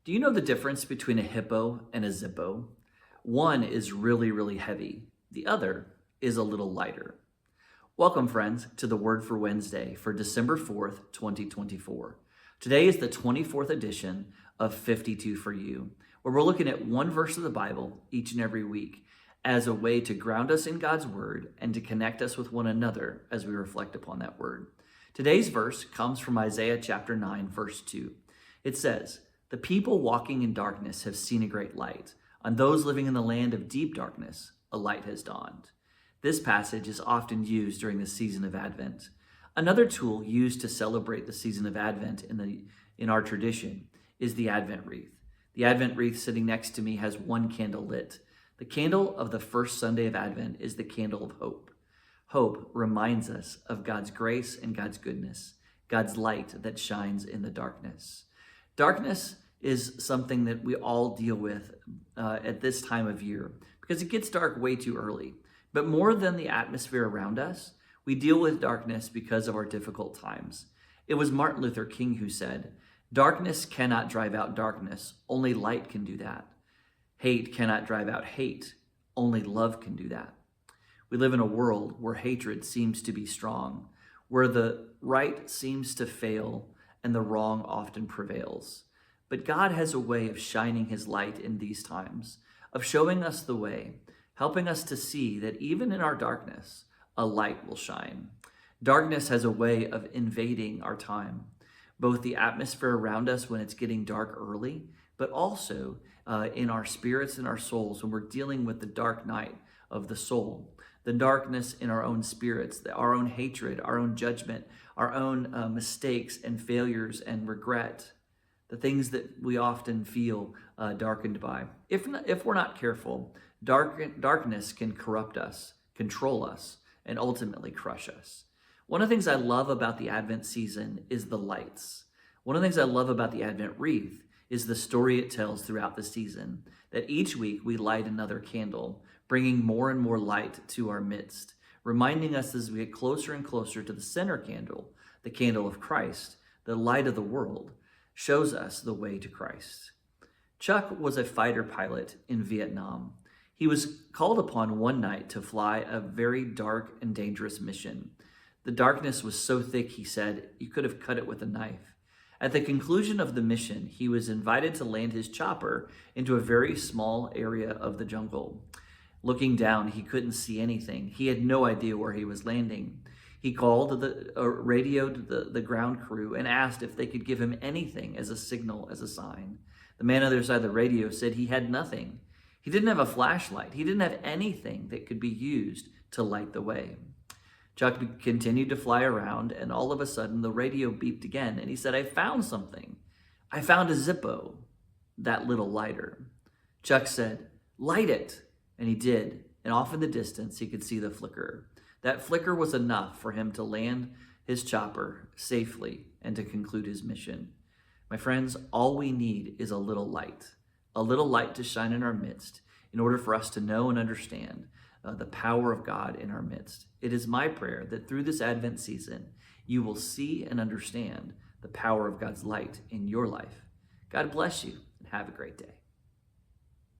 Do you know the difference between a hippo and a zippo? One is really, really heavy. The other is a little lighter. Welcome, friends, to the Word for Wednesday for December 4th, 2024. Today is the 24th edition of 52 for You, where we're looking at one verse of the Bible each and every week as a way to ground us in God's Word and to connect us with one another as we reflect upon that Word. Today's verse comes from Isaiah chapter 9, verse 2. It says, "The people walking in darkness have seen a great light. On those living in the land of deep darkness, a light has dawned." This passage is often used during the season of Advent. Another tool used to celebrate the season of Advent in our tradition is the Advent wreath. The Advent wreath sitting next to me has one candle lit. The candle of the first Sunday of Advent is the candle of hope. Hope reminds us of God's grace and God's goodness, God's light that shines in the darkness. Darkness is something that we all deal with at this time of year because it gets dark way too early. But more than the atmosphere around us, we deal with darkness because of our difficult times. It was Martin Luther King who said, "Darkness cannot drive out darkness, only light can do that. Hate cannot drive out hate, only love can do that." We live in a world where hatred seems to be strong, where the right seems to fail and the wrong often prevails. But God has a way of shining his light in these times, of showing us the way, helping us to see that even in our darkness, a light will shine. Darkness has a way of invading our time, both the atmosphere around us when it's getting dark early, but also in our spirits and our souls when we're dealing with the dark night of the soul, the darkness in our own spirits, our own hatred, our own judgment, our own mistakes and failures and regret, the things that we often feel darkened by. If we're not careful, darkness can corrupt us, control us, and ultimately crush us. One of the things I love about the Advent season is the lights. One of the things I love about the Advent wreath is the story it tells throughout the season, that each week we light another candle, bringing more and more light to our midst, reminding us as we get closer and closer to the center candle, the candle of Christ, the light of the world, shows us the way to Christ. Chuck was a fighter pilot in Vietnam. He was called upon one night to fly a very dark and dangerous mission. The darkness was so thick, he said, you could have cut it with a knife. At the conclusion of the mission, he was invited to land his chopper into a very small area of the jungle. Looking down, he couldn't see anything. He had no idea where he was landing. He radioed the ground crew and asked if they could give him anything as a signal, as a sign. The man on the other side of the radio said he had nothing. He didn't have a flashlight. He didn't have anything that could be used to light the way. Chuck continued to fly around, and all of a sudden the radio beeped again, and he said, "I found something. I found a Zippo, that little lighter." Chuck said, "Light it." And he did, and off in the distance he could see the flicker. That flicker was enough for him to land his chopper safely and to conclude his mission. My friends, all we need is a little light to shine in our midst in order for us to know and understand the power of God in our midst. It is my prayer that through this Advent season, you will see and understand the power of God's light in your life. God bless you and have a great day.